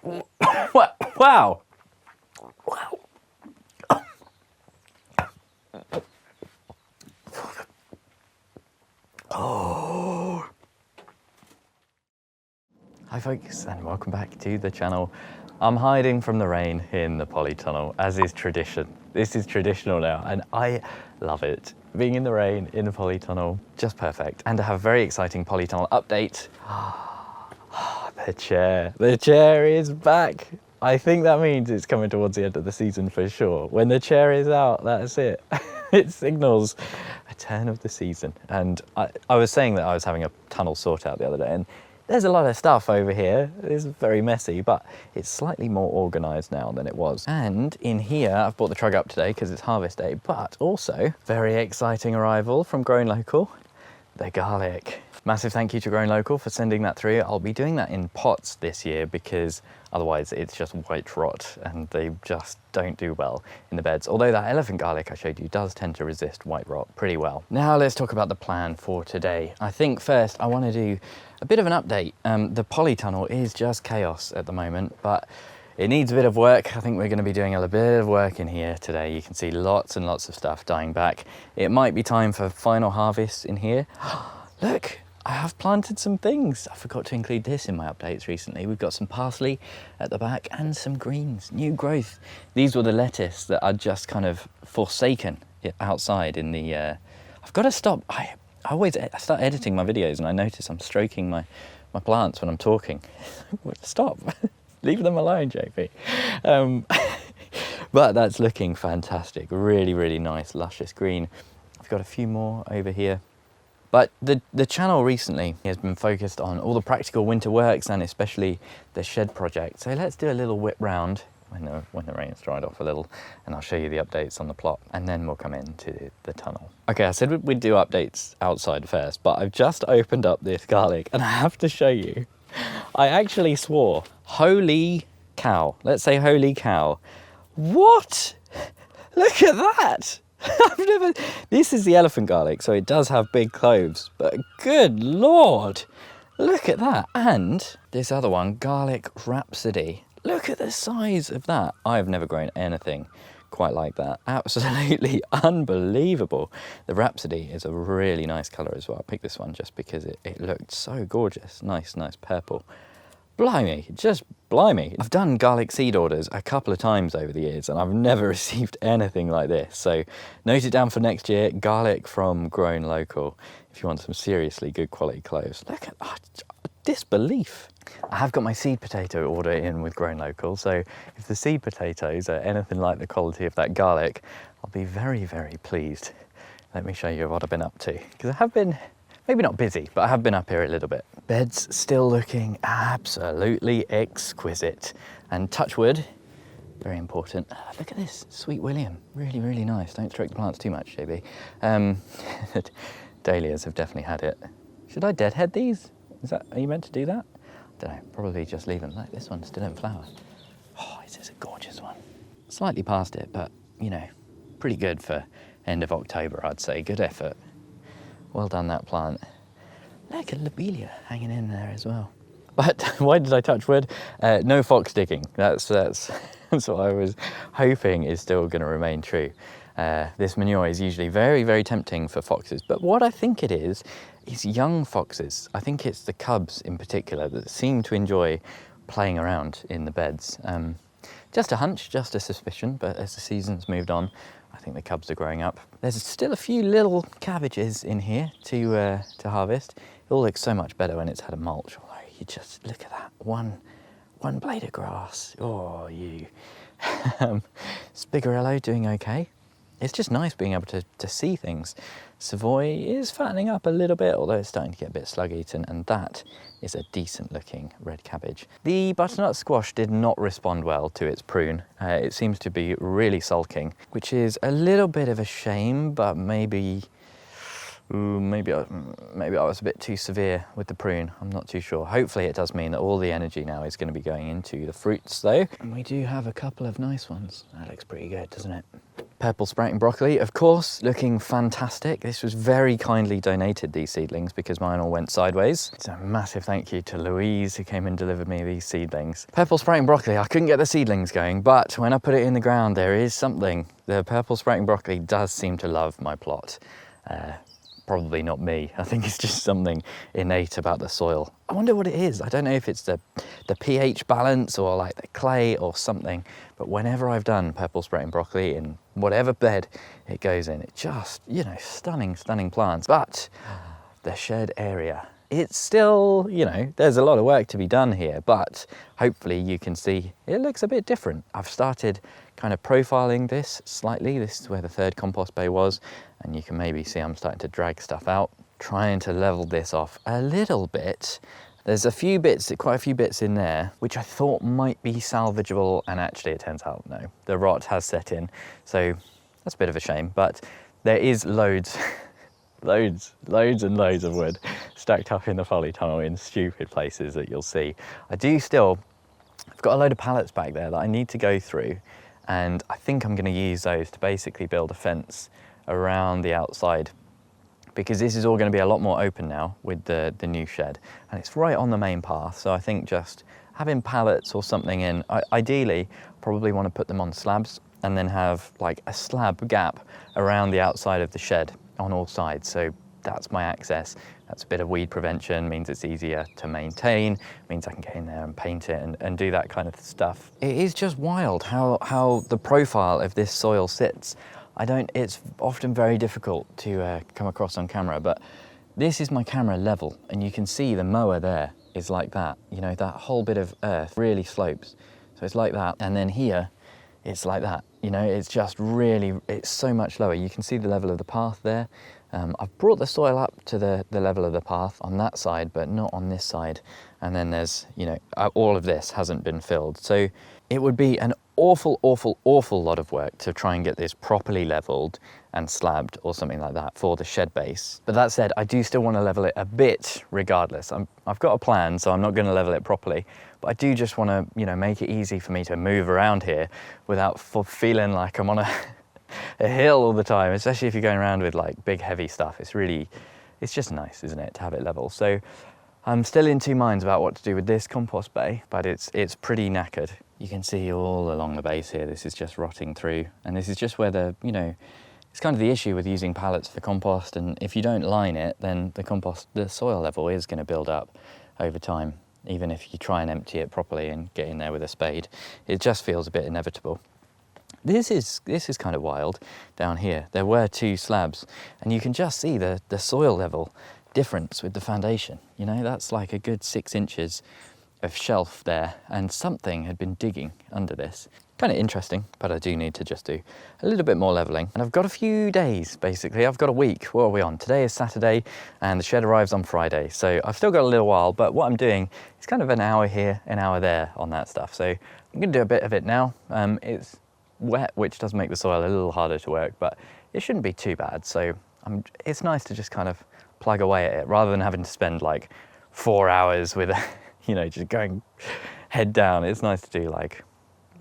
Wow. Wow. Oh. Hi folks, and welcome back to the channel. I'm hiding from the rain in the Polytunnel, as is tradition. This is traditional now, and I love it. Being in the rain in the Polytunnel, just perfect. And to have a very exciting Polytunnel update. The chair is back. I think that means it's coming towards the end of the season for sure. When the chair is out, that's it. It signals a turn of the season. And I was saying that I was having a tunnel sort out the other day, and there's a lot of stuff over here. It's very messy, but it's slightly more organised now than it was. And in here, I've brought the truck up today because it's harvest day, but also very exciting arrival from Grown Local, the garlic. Massive thank you to Grown Local for sending that through. I'll be doing that in pots this year because otherwise it's just white rot and they just don't do well in the beds. Although that elephant garlic I showed you does tend to resist white rot pretty well. Now let's talk about the plan for today. I think first I want to do a bit of an update. The Polytunnel is just chaos at the moment, but it needs a bit of work. I think we're going to be doing a bit of work in here today. You can see lots and lots of stuff dying back. It might be time for final harvest in here. Look, I have planted some things. I forgot to include this in my updates recently. We've got some parsley at the back and some greens, new growth. These were the lettuce that I'd just kind of forsaken outside in the... I've got to stop. I start editing my videos and I notice I'm stroking my plants when I'm talking. Stop. Leave them alone, JP. But that's looking fantastic. Really, really nice, luscious green. I've got a few more over here. But the channel recently has been focused on all the practical winter works and especially the shed project. So let's do a little whip round when the rain's dried off a little, and I'll show you the updates on the plot, and then we'll come into the tunnel. Okay, I said we'd do updates outside first, but I've just opened up this garlic and I have to show you. I actually swore, holy cow. Let's say holy cow. What? Look at that. This is the elephant garlic, so it does have big cloves, but good Lord, look at that. And this other one, Garlic Rhapsody. Look at the size of that. I've never grown anything quite like that. Absolutely unbelievable. The Rhapsody is a really nice colour as well. I picked this one just because it looked so gorgeous. Nice purple. Blimey, just blimey. I've done garlic seed orders a couple of times over the years and I've never received anything like this. So note it down for next year, garlic from Grown Local, if you want some seriously good quality cloves. Look at disbelief. I have got my seed potato order in with Grown Local, so if the seed potatoes are anything like the quality of that garlic, I'll be very, very pleased. Let me show you what I've been up to, because I have been, maybe not busy, but I have been up here a little bit. Beds still looking absolutely exquisite. And touch wood, very important. Look at this, Sweet William. Really, really nice. Don't stroke the plants too much, JB. Dahlias have definitely had it. Should I deadhead these? Are you meant to do that? I don't know, probably just leave them. Like this one's still in flower. Oh, this is a gorgeous one. Slightly past it, but you know, pretty good for end of October, I'd say. Good effort. Well done, that plant. Look at lobelia hanging in there as well. But why did I touch wood? No fox digging. That's what I was hoping is still going to remain true. This manure is usually very, very tempting for foxes. But what I think it is young foxes. I think it's the cubs in particular that seem to enjoy playing around in the beds. Just a hunch, just a suspicion, but as the season's moved on, I think the cubs are growing up. There's still a few little cabbages in here to harvest. It all looks so much better when it's had a mulch. Although you just look at that one blade of grass. Oh, you. Spigarello doing okay. It's just nice being able to see things. Savoy is fattening up a little bit, although it's starting to get a bit slug-eaten, and that is a decent looking red cabbage. The butternut squash did not respond well to its prune. It seems to be really sulking, which is a little bit of a shame, but maybe I was a bit too severe with the prune. I'm not too sure. Hopefully it does mean that all the energy now is going to be going into the fruits though. And we do have a couple of nice ones. That looks pretty good, doesn't it? Purple sprouting broccoli, of course, looking fantastic. This was very kindly donated, these seedlings, because mine all went sideways. So a massive thank you to Louise who came and delivered me these seedlings. Purple sprouting broccoli, I couldn't get the seedlings going, but when I put it in the ground, there is something. The purple sprouting broccoli does seem to love my plot. Probably not me. I think it's just something innate about the soil. I wonder what it is. I don't know if it's the pH balance or like the clay or something, but whenever I've done purple sprouting broccoli in whatever bed it goes in, it just, you know, stunning plants. But the shed area, it's still, you know, there's a lot of work to be done here, but hopefully you can see it looks a bit different. I've started kind of profiling this slightly. This is where the third compost bay was, and you can maybe see I'm starting to drag stuff out, trying to level this off a little bit. There's quite a few bits in there, which I thought might be salvageable, and actually it turns out no, the rot has set in. So that's a bit of a shame, but there is loads and loads of wood stacked up in the polytunnel in stupid places that you'll see. I've got a load of pallets back there that I need to go through, and I think I'm going to use those to basically build a fence around the outside, because this is all going to be a lot more open now with the new shed, and it's right on the main path. So I think just having pallets or something in, ideally probably want to put them on slabs and then have like a slab gap around the outside of the shed on all sides. So that's my access. That's a bit of weed prevention, means it's easier to maintain, means I can get in there and paint it and do that kind of stuff. It is just wild how the profile of this soil sits. It's often very difficult to come across on camera, but this is my camera level, and you can see the mower there is like that. You know, that whole bit of earth really slopes. So it's like that, and then here, it's like that. You know, it's just really, it's so much lower. You can see the level of the path there. I've brought the soil up to the level of the path on that side, but not on this side. And then there's, you know, all of this hasn't been filled. So it would be an awful lot of work to try and get this properly leveled and slabbed or something like that for the shed base. But that said, I do still want to level it a bit regardless. I've got a plan, so I'm not going to level it properly, but I do just want to, you know, make it easy for me to move around here without feeling like I'm on a hill all the time, especially if you're going around with like big heavy stuff. It's just nice, isn't it, to have it level. So I'm still in two minds about what to do with this compost bay, but it's pretty knackered. You can see all along the base here, this is just rotting through, and this is just where it's kind of the issue with using pallets for compost, and if you don't line it, then the soil level is going to build up over time, even if you try and empty it properly and get in there with a spade. It just feels a bit inevitable. This is kind of wild down here. There were two slabs, and you can just see the soil level difference with the foundation. You know, that's like a good 6 inches of shelf there, and something had been digging under this. Kind of interesting, but I do need to just do a little bit more leveling. And I've got a few days, basically. I've got a week. What are we on? Today is Saturday, and the shed arrives on Friday. So I've still got a little while, but what I'm doing is kind of an hour here, an hour there on that stuff. So I'm going to do a bit of it now. It's wet, which does make the soil a little harder to work, but it shouldn't be too bad. So it's nice to just kind of plug away at it, rather than having to spend like 4 hours with just going head down. It's nice to do like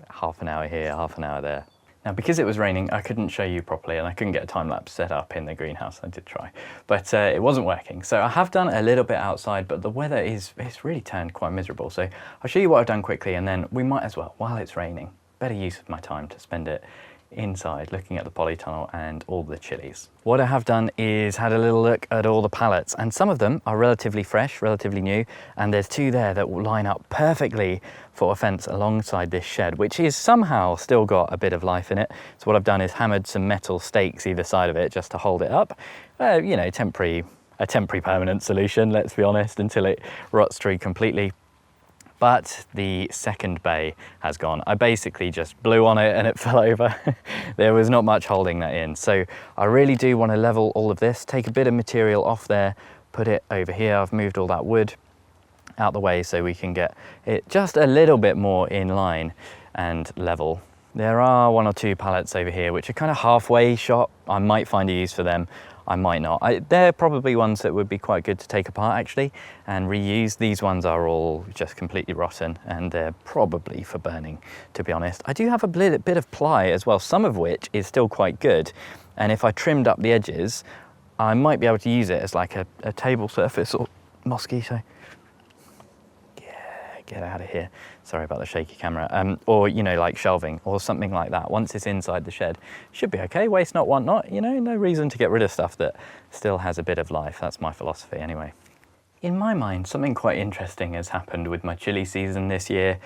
half an hour here, half an hour there. Now, because it was raining, I couldn't show you properly, and I couldn't get a time lapse set up in the greenhouse. I did try, but it wasn't working. So I have done a little bit outside, but the weather it's really turned quite miserable. So I'll show you what I've done quickly, and then we might as well, while it's raining, better use of my time to spend it inside looking at the polytunnel and all the chilies. What I have done is had a little look at all the pallets, and some of them are relatively fresh, relatively new, and there's two there that will line up perfectly for a fence alongside this shed, which is somehow still got a bit of life in it. So what I've done is hammered some metal stakes either side of it just to hold it up. A temporary permanent solution, let's be honest, until it rots through completely. But the second bay has gone. I basically just blew on it and it fell over. There was not much holding that in. So I really do want to level all of this, take a bit of material off there, put it over here. I've moved all that wood out the way so we can get it just a little bit more in line and level. There are 1 or 2 pallets over here which are kind of halfway shot. I might find a use for them. I might not. They're probably ones that would be quite good to take apart actually and reuse. These ones are all just completely rotten and they're probably for burning, to be honest. I do have a bit of ply as well, some of which is still quite good. And if I trimmed up the edges, I might be able to use it as like a table surface or mosquito. Yeah, get out of here. Sorry about the shaky camera. Or, you know, like shelving or something like that. Once it's inside the shed, should be okay. Waste not, want not. You know, no reason to get rid of stuff that still has a bit of life. That's my philosophy anyway. In my mind, something quite interesting has happened with my chili season this year.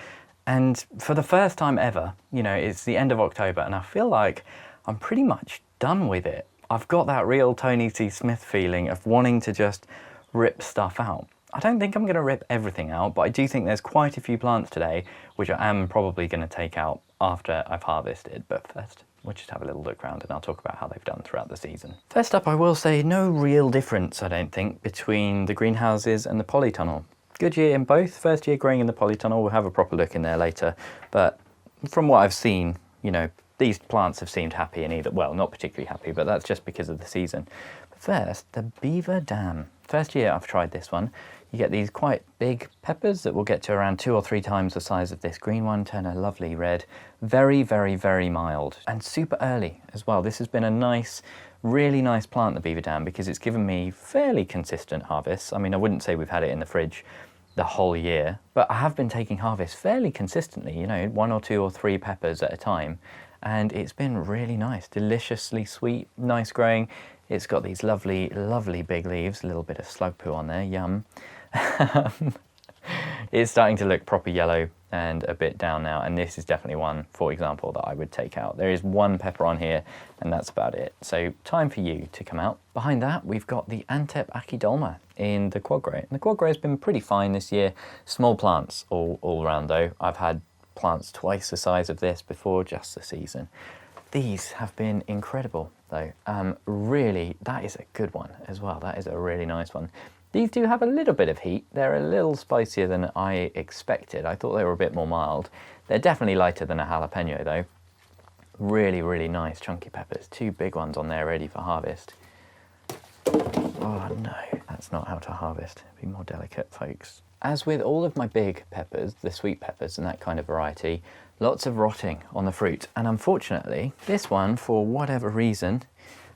And for the first time ever, you know, it's the end of October and I feel like I'm pretty much done with it. I've got that real Tony C. Smith feeling of wanting to just rip stuff out. I don't think I'm going to rip everything out, but I do think there's quite a few plants today which I am probably going to take out after I've harvested. But first, we'll just have a little look around and I'll talk about how they've done throughout the season. First up, I will say no real difference, I don't think, between the greenhouses and the polytunnel. Good year in both. First year growing in the polytunnel, we'll have a proper look in there later. But from what I've seen, you know, these plants have seemed happy in either, well, not particularly happy, but that's just because of the season. But first, the Beaver Dam. First year I've tried this one. You get these quite big peppers that will get to around 2 or 3 times the size of this green one, turn a lovely red. Very, very, very mild and super early as well. This has been a nice, really nice plant, the Beaver Dam, because it's given me fairly consistent harvests. I mean, I wouldn't say we've had it in the fridge the whole year, but I have been taking harvest fairly consistently, you know, 1 or 2 or 3 peppers at a time. And it's been really nice, deliciously sweet, nice growing. It's got these lovely, lovely big leaves, a little bit of slug poo on there, yum. It's starting to look proper yellow and a bit down now, and this is definitely one, for example, that I would take out. There is 1 pepper on here, and that's about it. So time for you to come out. Behind that, we've got the Antep Achidolma in the quad grow. And the quad grow has been pretty fine this year. Small plants all around though. I've had plants twice the size of this before just the season. These have been incredible though. Really, that is a good one as well. That is a really nice one. These do have a little bit of heat. They're a little spicier than I expected. I thought they were a bit more mild. They're definitely lighter than a jalapeno though. Really, really nice chunky peppers. 2 big ones on there ready for harvest. Oh no, that's not how to harvest. Be more delicate, folks. As with all of my big peppers, the sweet peppers and that kind of variety, lots of rotting on the fruit. And unfortunately, this one, for whatever reason,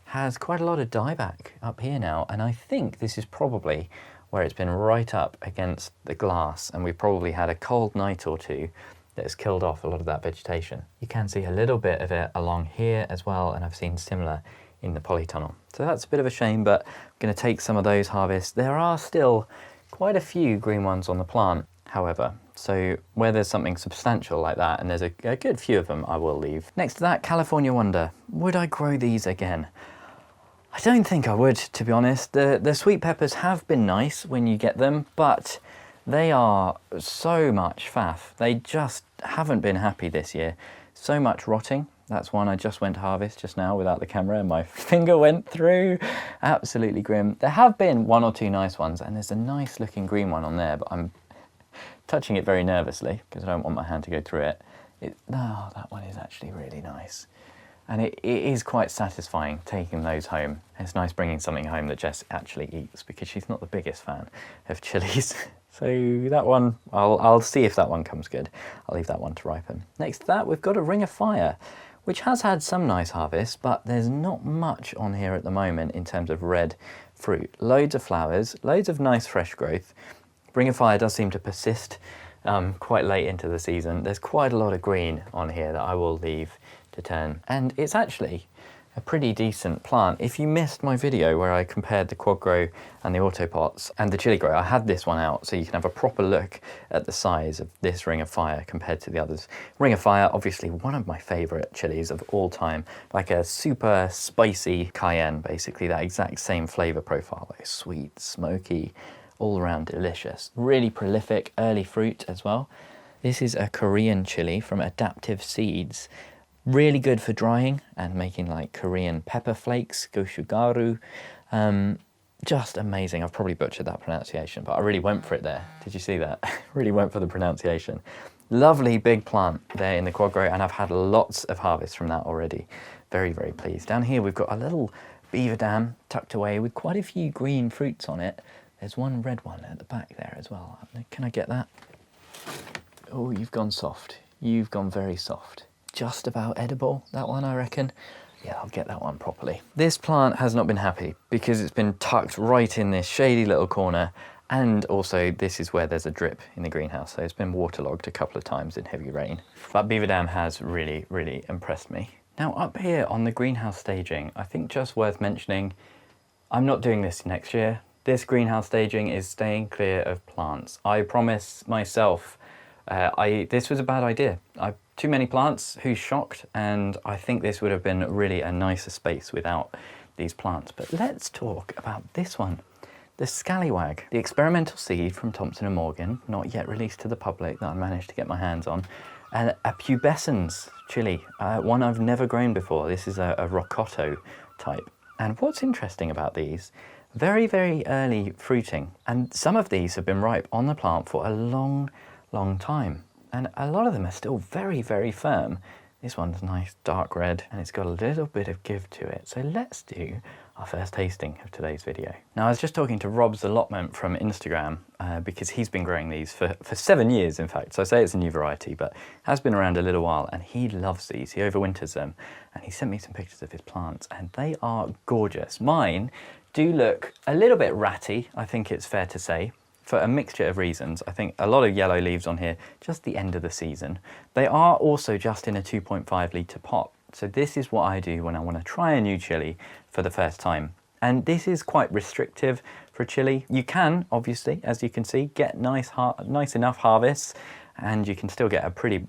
has quite a lot of dieback up here now. And I think this is probably where it's been right up against the glass. And we've probably had a cold night or 2 that has killed off a lot of that vegetation. You can see a little bit of it along here as well. And I've seen similar in the polytunnel. So that's a bit of a shame, but I'm going to take some of those harvests. There are still quite a few green ones on the plant, however, so where there's something substantial like that, and there's a good few of them, I will leave. Next to that, California Wonder. Would I grow these again? I don't think I would, to be honest. The sweet peppers have been nice when you get them, but they are so much faff. They just haven't been happy this year. So much rotting. That's one I just went to harvest just now without the camera and my finger went through. Absolutely grim. There have been 1 or 2 nice ones, and there's a nice looking green one on there, but I'm touching it very nervously because I don't want my hand to go through it. No, that one is actually really nice. And it is quite satisfying taking those home. It's nice bringing something home that Jess actually eats because she's not the biggest fan of chilies. So that one, I'll see if that one comes good. I'll leave that one to ripen. Next to that, we've got a Ring of Fire, which has had some nice harvests, but there's not much on here at the moment in terms of red fruit. Loads of flowers, loads of nice fresh growth. Ring of Fire does seem to persist quite late into the season. There's quite a lot of green on here that I will leave to turn. And it's actually a pretty decent plant. If you missed my video where I compared the quad grow and the auto pots and the chili grow, I had this one out so you can have a proper look at the size of this Ring of Fire compared to the others. Ring of Fire, obviously one of my favorite chilies of all time, like a super spicy cayenne, basically that exact same flavor profile, like sweet, smoky, all around delicious. Really prolific, early fruit as well. This is a Korean chili from Adaptive Seeds. Really good for drying and making like Korean pepper flakes, goshugaru. Just amazing. I've probably butchered that pronunciation, but I really went for it there. Did you see that? Really went for the pronunciation. Lovely big plant there in the quad grow, and I've had lots of harvest from that already. Very, very pleased. Down here we've got a little beaver dam tucked away with quite a few green fruits on it. There's one red one at the back there as well. Can I get that? Oh, you've gone soft. You've gone very soft. Just about edible, that one, I reckon. Yeah, I'll get that one properly. This plant has not been happy because it's been tucked right in this shady little corner, and also this is where there's a drip in the greenhouse, so it's been waterlogged a couple of times in heavy rain. But beaver dam has really, really impressed me. Now up here on the greenhouse staging, I think just worth mentioning, I'm not doing this next year. This greenhouse staging is staying clear of plants. I promise myself, this was a bad idea. Too many plants, who's shocked? And I think this would have been really a nicer space without these plants. But let's talk about this one, the Scallywag, the experimental seed from Thompson & Morgan, not yet released to the public, that I managed to get my hands on. And a pubescens chili, one I've never grown before. This is a rocotto type. And what's interesting about these, very, very early fruiting. And some of these have been ripe on the plant for a long, long time. And a lot of them are still very, very firm. This one's nice dark red and it's got a little bit of give to it. So let's do our first tasting of today's video. Now I was just talking to Rob's Allotment from Instagram because he's been growing these for 7 years in fact. So I say it's a new variety, but has been around a little while and he loves these. He overwinters them and he sent me some pictures of his plants and they are gorgeous. Mine do look a little bit ratty, I think it's fair to say. For a mixture of reasons. I think a lot of yellow leaves on here, just the end of the season. They are also just in a 2.5 litre pot. So this is what I do when I want to try a new chili for the first time. And this is quite restrictive for chili. You can, obviously, as you can see, get nice enough harvests, and you can still get a pretty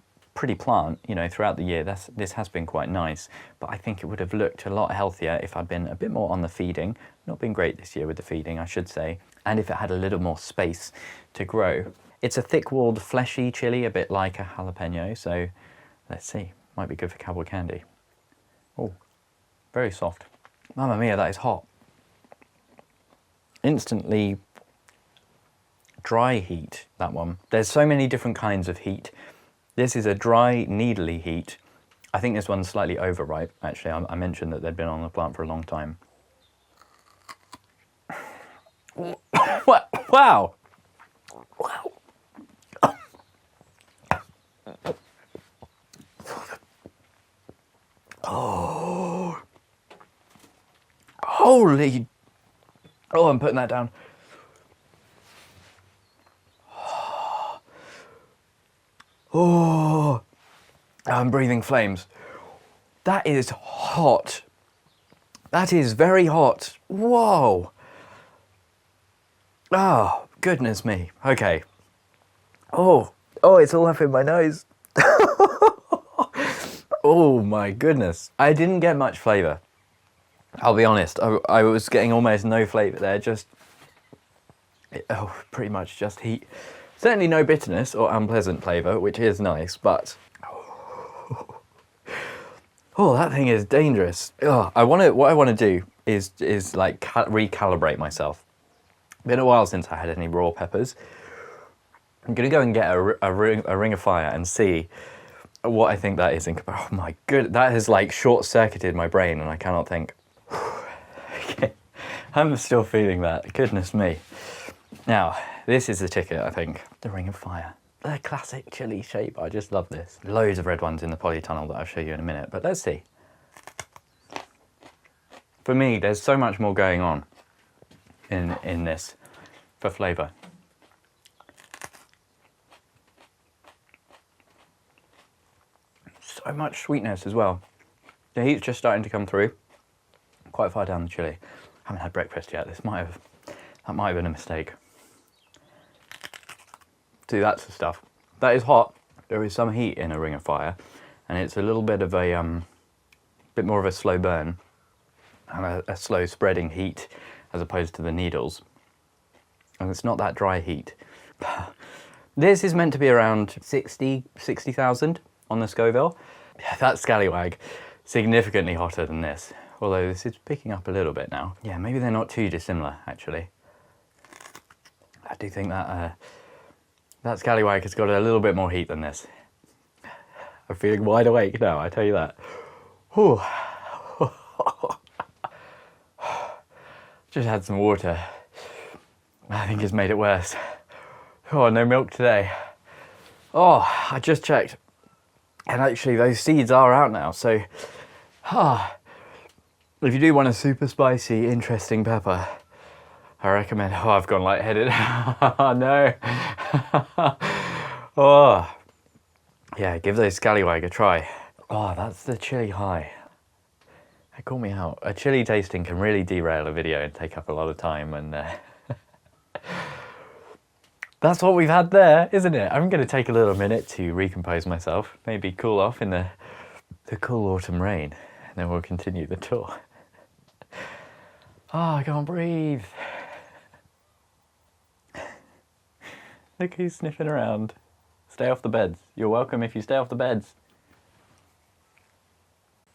plant, you know, throughout the year. This has been quite nice, but I think it would have looked a lot healthier if I'd been a bit more on the feeding. Not been great this year with the feeding, I should say. And if it had a little more space to grow. It's a thick-walled, fleshy chili, a bit like a jalapeno, so let's see. Might be good for cowboy candy. Oh, very soft. Mamma mia, that is hot. Instantly dry heat, that one. There's so many different kinds of heat. This is a dry, needly heat. I think this one's slightly overripe, actually. I mentioned that they'd been on the plant for a long time. Wow! Wow! Oh! Holy! Oh, I'm putting that down. Oh! I'm breathing flames. That is hot. That is very hot. Whoa! Oh, goodness me. Okay. Oh, it's all up in my nose. Oh my goodness. I didn't get much flavour. I'll be honest. I was getting almost no flavour there. Pretty much just heat. Certainly no bitterness or unpleasant flavour, which is nice, but... Oh, that thing is dangerous. What I want to do is like recalibrate myself. Been a while since I had any raw peppers. I'm going to go and get a ring of fire and see what I think that is. Oh my good, that has like short-circuited my brain and I cannot think. Okay. I'm still feeling that, goodness me. Now, this is the ticket, I think. The ring of fire. The classic chili shape, I just love this. Loads of red ones in the polytunnel that I'll show you in a minute, but let's see. For me, there's so much more going on in this for flavour. So much sweetness as well. The heat's just starting to come through. Quite far down the chili. Haven't had breakfast yet. That might have been a mistake. See, that's the stuff. That is hot. There is some heat in a ring of fire, and it's a little bit of a bit more of a slow burn and a slow spreading heat as opposed to the needles. And it's not that dry heat. This is meant to be around 60,000 on the Scoville. Yeah, that's Scallywag. Significantly hotter than this. Although this is picking up a little bit now. Yeah, maybe they're not too dissimilar, actually. I do think that that Scallywag has got a little bit more heat than this. I'm feeling wide awake now, I tell you that. Whew. Just had some water. I think it's made it worse. Oh, no milk today. Oh, I just checked. And actually those seeds are out now, so if you do want a super spicy, interesting pepper, I recommend. Oh, I've gone lightheaded. Oh no. Oh, yeah, give those Scallywag a try. Oh, that's the chili high. It caught me out. A chili tasting can really derail a video and take up a lot of time, and that's what we've had there, isn't it? I'm going to take a little minute to recompose myself, maybe cool off in the cool autumn rain, and then we'll continue the tour. Oh, I can't breathe. Look who's sniffing around. Stay off the beds. You're welcome if you stay off the beds.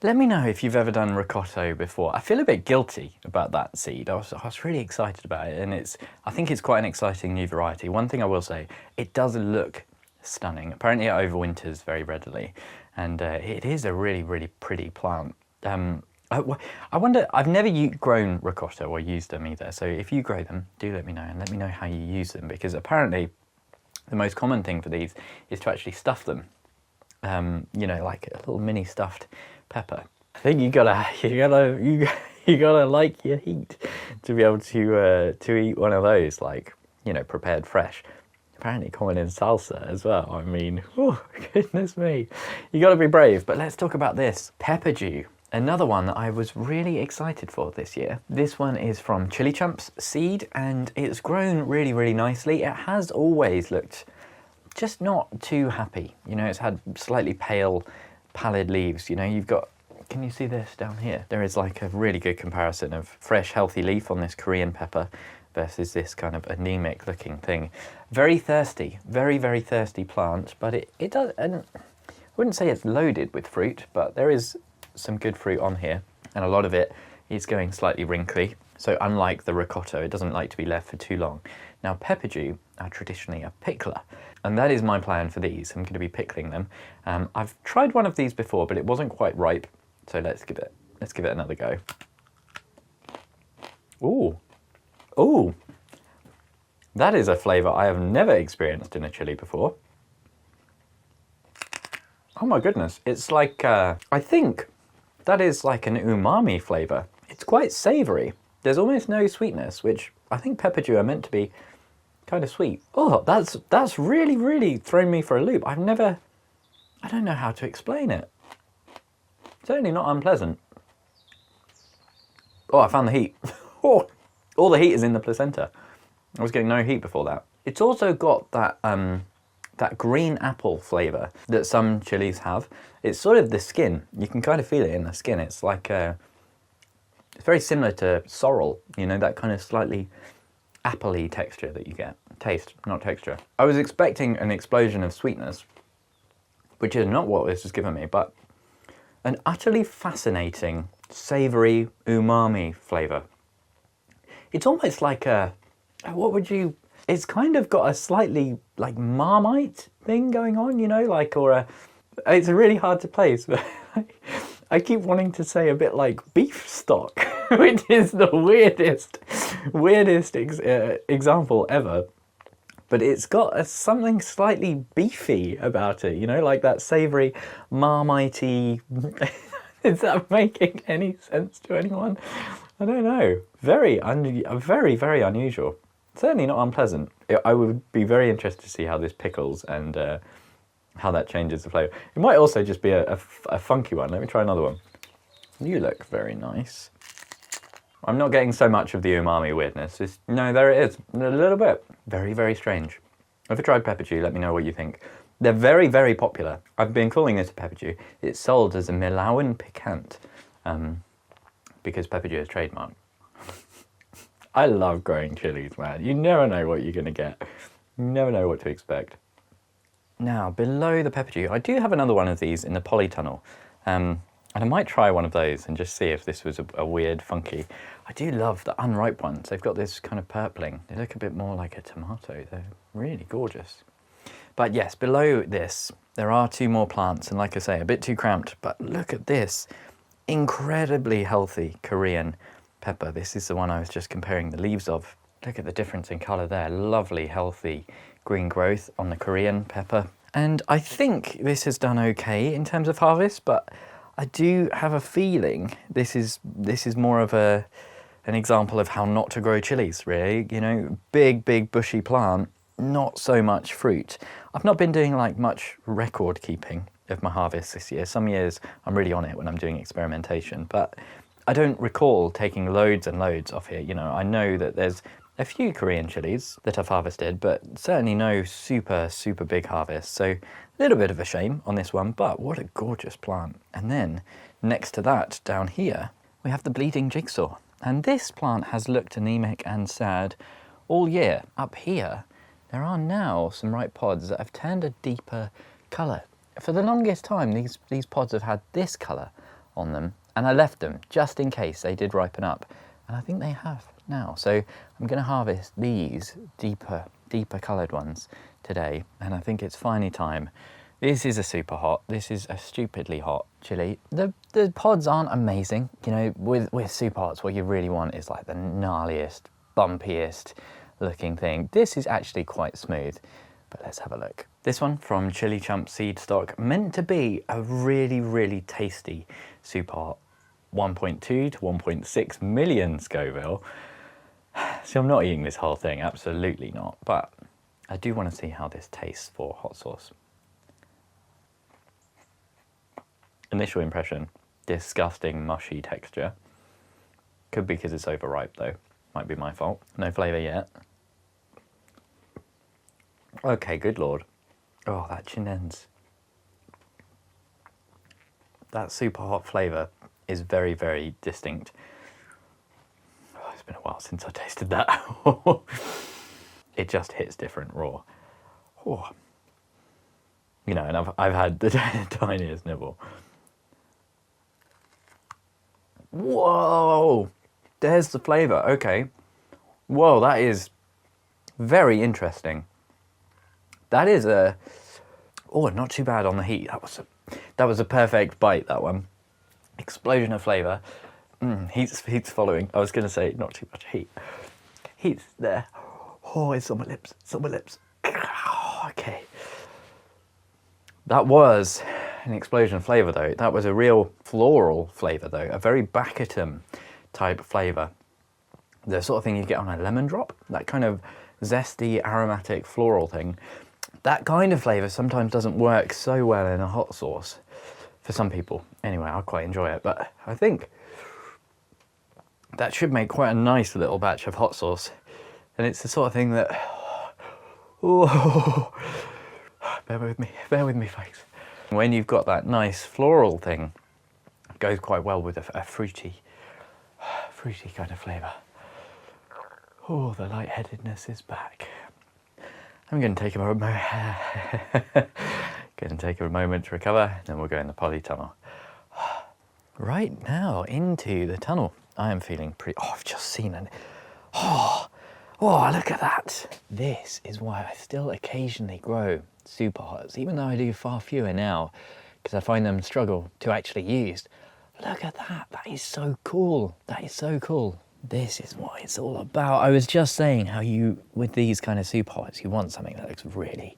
Let me know if you've ever done ricotta before. I feel a bit guilty about that seed. I was really excited about it, and I think it's quite an exciting new variety. One thing I will say, it does look stunning. Apparently it overwinters very readily, and it is a really, really pretty plant. I wonder, I've never grown ricotta or used them either, so if you grow them, do let me know, and let me know how you use them, because apparently the most common thing for these is to actually stuff them. You know, like a little mini stuffed pepper. I think you gotta like your heat to be able to eat one of those, like, you know, prepared fresh. Apparently common in salsa as well. I mean, oh goodness me, you gotta be brave. But let's talk about this Peppadew. Another one that I was really excited for this year. This one is from Chili Chump's seed, and it's grown really, really nicely. It has always looked just not too happy. You know, it's had slightly pallid leaves. You know, you've got, can you see this down here? There is like a really good comparison of fresh, healthy leaf on this Korean pepper versus this kind of anemic looking thing. Very thirsty, very, very thirsty plant, but it does, and I wouldn't say it's loaded with fruit, but there is some good fruit on here, and a lot of it is going slightly wrinkly. So unlike the ricotta, it doesn't like to be left for too long. Now Peppadew are traditionally a pickler, and that is my plan for these. I'm going to be pickling them. I've tried one of these before, but it wasn't quite ripe, so let's give it another go. Ooh, that is a flavour I have never experienced in a chili before. Oh my goodness, it's like I think that is like an umami flavour. It's quite savoury. There's almost no sweetness, which I think Peppadew are meant to be kind of sweet. Oh, that's really, really thrown me for a loop. I don't know how to explain it. Certainly not unpleasant. Oh, I found the heat. Oh, all the heat is in the placenta. I was getting no heat before that. It's also got that that green apple flavour that some chilies have. It's sort of the skin. You can kind of feel it in the skin. It's like it's very similar to sorrel, you know, that kind of slightly appley texture that you get. Taste, not texture. I was expecting an explosion of sweetness, which is not what this has given me, but an utterly fascinating, savoury umami flavour. It's almost like it's kind of got a slightly like Marmite thing going on, you know, like, it's really hard to place, but I keep wanting to say a bit like beef stock, which is the weirdest example ever. But it's got something slightly beefy about it, you know, like that savoury, Marmite-y. Is that making any sense to anyone? I don't know. Very, very unusual. Certainly not unpleasant. I would be very interested to see how this pickles and how that changes the flavour. It might also just be a funky one. Let me try another one. You look very nice. I'm not getting so much of the umami weirdness. No, there it is. A little bit. Very, very strange. If you tried Peppadew, let me know what you think. They're very, very popular. I've been calling this a Peppadew. It's sold as a Milawan Picante because Peppadew is trademarked. I love growing chilies, man. You never know what you're going to get. You never know what to expect. Now, below the Peppadew, I do have another one of these in the Polytunnel. And I might try one of those and just see if this was a weird, funky. I do love the unripe ones. They've got this kind of purpling. They look a bit more like a tomato. They're really gorgeous. But yes, below this, there are two more plants. And like I say, a bit too cramped. But look at this incredibly healthy Korean pepper. This is the one I was just comparing the leaves of. Look at the difference in colour there. Lovely, healthy green growth on the Korean pepper. And I think this has done okay in terms of harvest, but I do have a feeling this is more of an example of how not to grow chilies, really. You know, big bushy plant, not so much fruit. I've not been doing like much record keeping of my harvest this year. Some years I'm really on it when I'm doing experimentation, but I don't recall taking loads and loads off here. You know, I know that there's a few Korean chilies that I've harvested, but certainly no super big harvest. So a little bit of a shame on this one, but what a gorgeous plant. And then next to that, down here, we have the bleeding jigsaw. And this plant has looked anemic and sad all year. Up here, there are now some ripe pods that have turned a deeper colour. For the longest time, these pods have had this colour on them, and I left them just in case they did ripen up. And I think they have now. So I'm going to harvest these deeper coloured ones today, and I think it's finally time. This is a Superhot. This is a stupidly hot chili. The pods aren't amazing. You know, with Superhots, what you really want is like the gnarliest, bumpiest looking thing. This is actually quite smooth, but let's have a look. This one from Chili Chump seed stock, meant to be a really tasty Superhot. 1.2 to 1.6 million Scoville. So I'm not eating this whole thing, absolutely not. But I do want to see how this tastes for hot sauce. Initial impression, disgusting mushy texture. Could be because it's overripe though. Might be my fault. No flavour yet. Okay, good lord. Oh, that chin ends. That Superhot flavour is very distinct. Oh, it's been a while since I tasted that. It just hits different raw. Oh. You know, and I've had the tiniest nibble. Whoa! There's the flavour, okay. Whoa, that is very interesting. That is not too bad on the heat. That was a perfect bite, that one. Explosion of flavour. Heat's following. I was going to say not too much heat. Heat's there. Oh, it's on my lips. It's on my lips. Okay. That was an explosion of flavour though. That was a real floral flavour though. A very Baccatum type flavour. The sort of thing you get on a lemon drop. That kind of zesty, aromatic, floral thing. That kind of flavour sometimes doesn't work so well in a hot sauce. For some people. Anyway, I quite enjoy it, but I think that should make quite a nice little batch of hot sauce. And it's the sort of thing that... Oh, bear with me, folks. When you've got that nice floral thing, it goes quite well with a fruity kind of flavour. Oh, the lightheadedness is back. I'm going to take a moment to recover, then we'll go in the polytunnel. Right now, into the tunnel. I am feeling pretty... Oh, I've just seen it. Oh, look at that. This is why I still occasionally grow Superhots, even though I do far fewer now, because I find them struggle to actually use. Look at that. That is so cool. That is so cool. This is what it's all about. I was just saying how you, with these kind of Superhots, you want something that looks really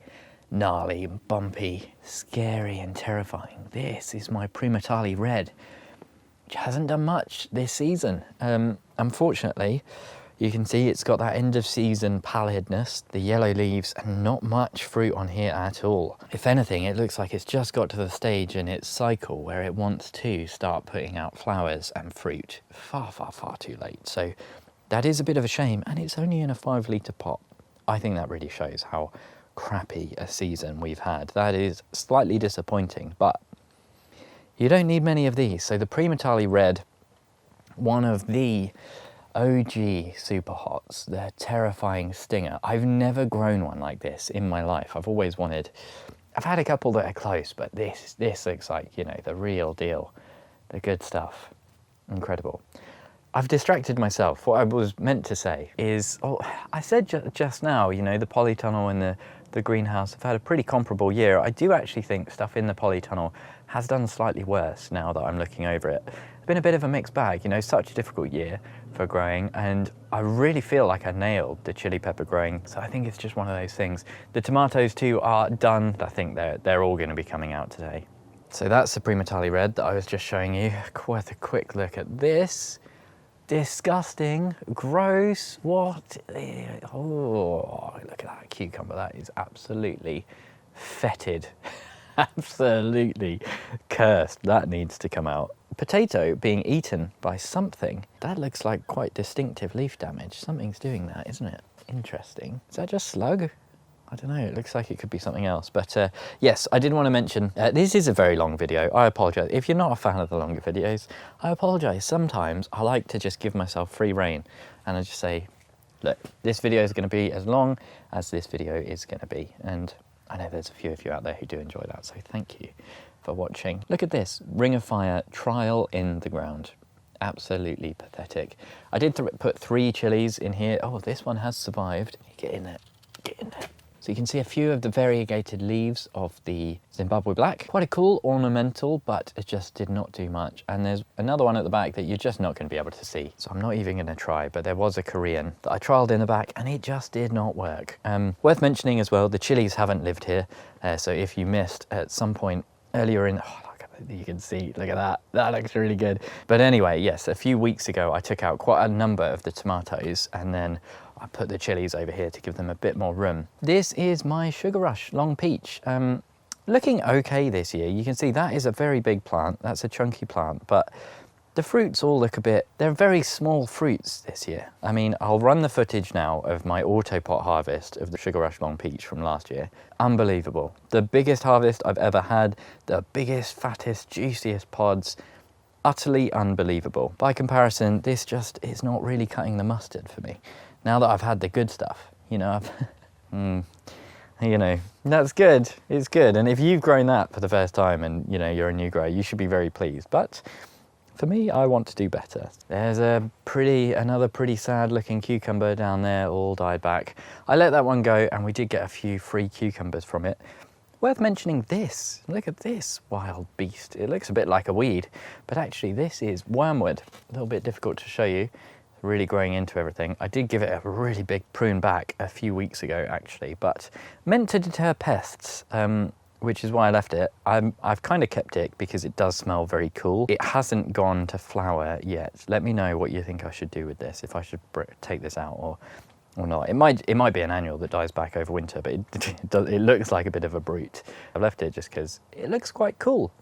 gnarly, bumpy, scary and terrifying. This is my Primatali Red, which hasn't done much this season. Unfortunately, you can see it's got that end of season pallidness, the yellow leaves, and not much fruit on here at all. If anything, it looks like it's just got to the stage in its cycle where it wants to start putting out flowers and fruit far too late. So that is a bit of a shame, and it's only in a 5-litre pot. I think that really shows how crappy a season we've had. That is slightly disappointing, but you don't need many of these. So the Primatali Red, one of the OG Superhots, the terrifying stinger. I've never grown one like this in my life. I've had a couple that are close, but this looks like, you know, the real deal, the good stuff. Incredible. I've distracted myself. What I was meant to say is, I said just now, you know, the polytunnel and the greenhouse have had a pretty comparable year. I do actually think stuff in the polytunnel has done slightly worse now that I'm looking over it. It's been a bit of a mixed bag, you know, such a difficult year for growing, and I really feel like I nailed the chili pepper growing, so I think it's just one of those things. The tomatoes too are done. I think they're all going to be coming out today. So that's the Primatali Red that I was just showing you. Quite a quick look at this. Disgusting, gross, what? Oh, look at that cucumber. That is absolutely fetid. Absolutely cursed. That needs to come out. Potato being eaten by something. That looks like quite distinctive leaf damage. Something's doing that, isn't it? Interesting. Is that just slug? I don't know, it looks like it could be something else. But yes, I did want to mention, this is a very long video. I apologise. If you're not a fan of the longer videos, I apologise. Sometimes I like to just give myself free rein and I just say, look, this video is going to be as long as this video is going to be. And I know there's a few of you out there who do enjoy that, so thank you for watching. Look at this, Ring of Fire trial in the ground. Absolutely pathetic. I did put 3 chilies in here. Oh, this one has survived. Get in there, get in there. So you can see a few of the variegated leaves of the Zimbabwe Black. Quite a cool ornamental, but it just did not do much. And there's another one at the back that you're just not going to be able to see. So I'm not even going to try, but there was a Korean that I trialled in the back and it just did not work. Worth mentioning as well, the chilies haven't lived here. So if you missed at some point earlier in, you can see, look at that, that looks really good. But anyway, yes, a few weeks ago I took out quite a number of the tomatoes and then I put the chilies over here to give them a bit more room. This is my Sugar Rush Long Peach. Looking okay this year. You can see that is a very big plant, that's a chunky plant, but the fruits all look a bit, they're very small fruits this year. I mean, I'll run the footage now of my autopot harvest of the Sugar Rush Long Peach from last year. Unbelievable. The biggest harvest I've ever had, the biggest, fattest, juiciest pods. Utterly unbelievable. By comparison, this just is not really cutting the mustard for me. Now that I've had the good stuff, you know, you know, that's good. It's good. And if you've grown that for the first time and, you know, you're a new grower, you should be very pleased. But for me, I want to do better. There's another pretty sad looking cucumber down there, all died back. I let that one go and we did get a few free cucumbers from it. Worth mentioning this, look at this wild beast. It looks a bit like a weed, but actually this is wormwood. A little bit difficult to show you, really growing into everything. I did give it a really big prune back a few weeks ago actually, but meant to deter pests. Which is why I left it. I've kind of kept it because it does smell very cool. It hasn't gone to flower yet. Let me know what you think I should do with this, if I should take this out or not. It might be an annual that dies back over winter, but it looks like a bit of a brute. I've left it just because it looks quite cool.